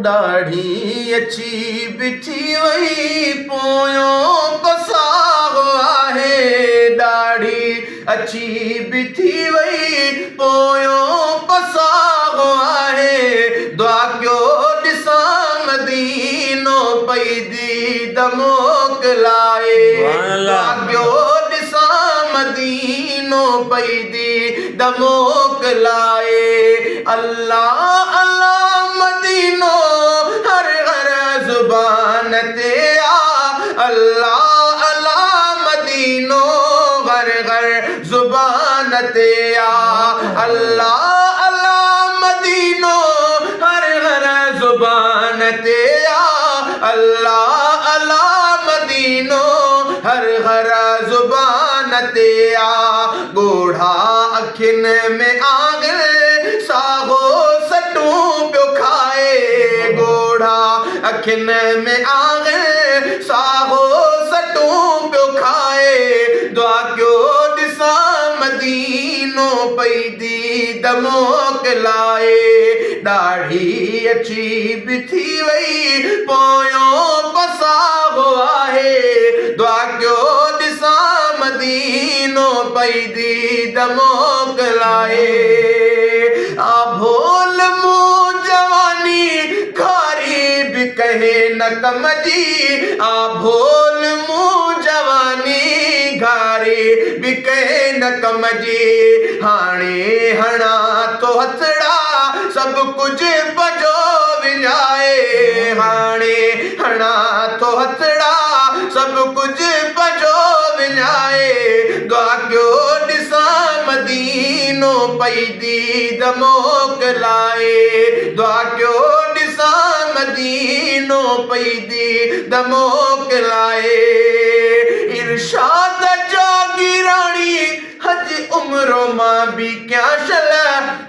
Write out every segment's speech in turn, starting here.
ॾाढी अची बिठी वई पोयों पसाहो आहे ॾाढी अची बिठी वई पोयों पसाहो आहे दुआ कयो ॾिसां मदीनो पई दीद मोकिलाए दुआ कयो ॾिसां मदीनो पई दीद मोकिलाए अल्लाह अल्लाह मदीनो हर हर ज़ुबान ते आ अल्लाह अल्लाह मदीनो हर हर ज़ुबान ते आ अल्लाह अल्लाह मदीनो हर हर ज़ुबान ते आ अल्लाह अल्लाह मदीनो हर हर ज़ुबान ते आ ॻोढ़ा अखियुनि में आंगुर सागो सटूं पियो खाए ॻोढ़ा अखियुनि में आंगुर सागो सटूं पियो खाए दुआ कयो ॾिसां मदीनो पई दीद मोकिलाए ॾाढी अची बिठी वई पोयों पसाहो आहे दुआ कयो ॾिसां मदीनो पई दीद मोकिलाए आ भोल मूं जवानी खारी भी कहे न कम जी आ भोल मूं जवानी घारी भी कहे न कम जी हाणे हणा तो हथड़ा सब कुछ बजो विञाए हाणे हणा तो हथड़ा सब कुछ बजो विञाए दुआ कयो ॾिसां मदीनो पई दीद मोकिलाए दुआ कयो ॾिसां मदीनो पई दीद मोकिलाए इरशाद जोगी राणी हज उम्रो मां भी क्या शल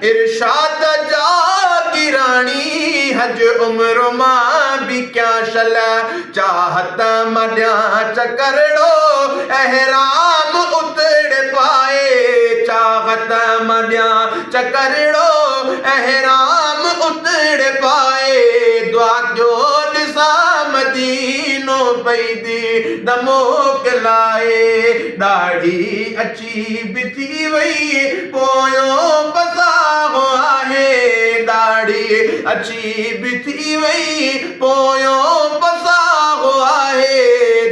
इरशाद जोगी राणी हज उम्रो मां भी क्या शल चाहत मॾिया चकरड़ो एहराम उतड़ पाए चाहत मॾिया चकरड़ो एहराम उतड़ पाए दुआ कयो ॾिसां मदीनो पई दीद मोकिलाए ॾाढी अची बिठी वई पोयों पसाहो आहे ॾाढी अची बिठी वई पोयों पसाहो आहे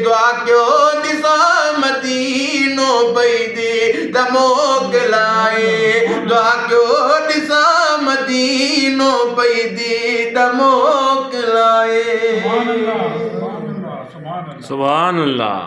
दुआ कयो ॾिसां मदीनो पई दीद मोकिलाए दुआ कयो ॾिसां मदीनो पई दीद मोकिलाए सुभान अल्लाह।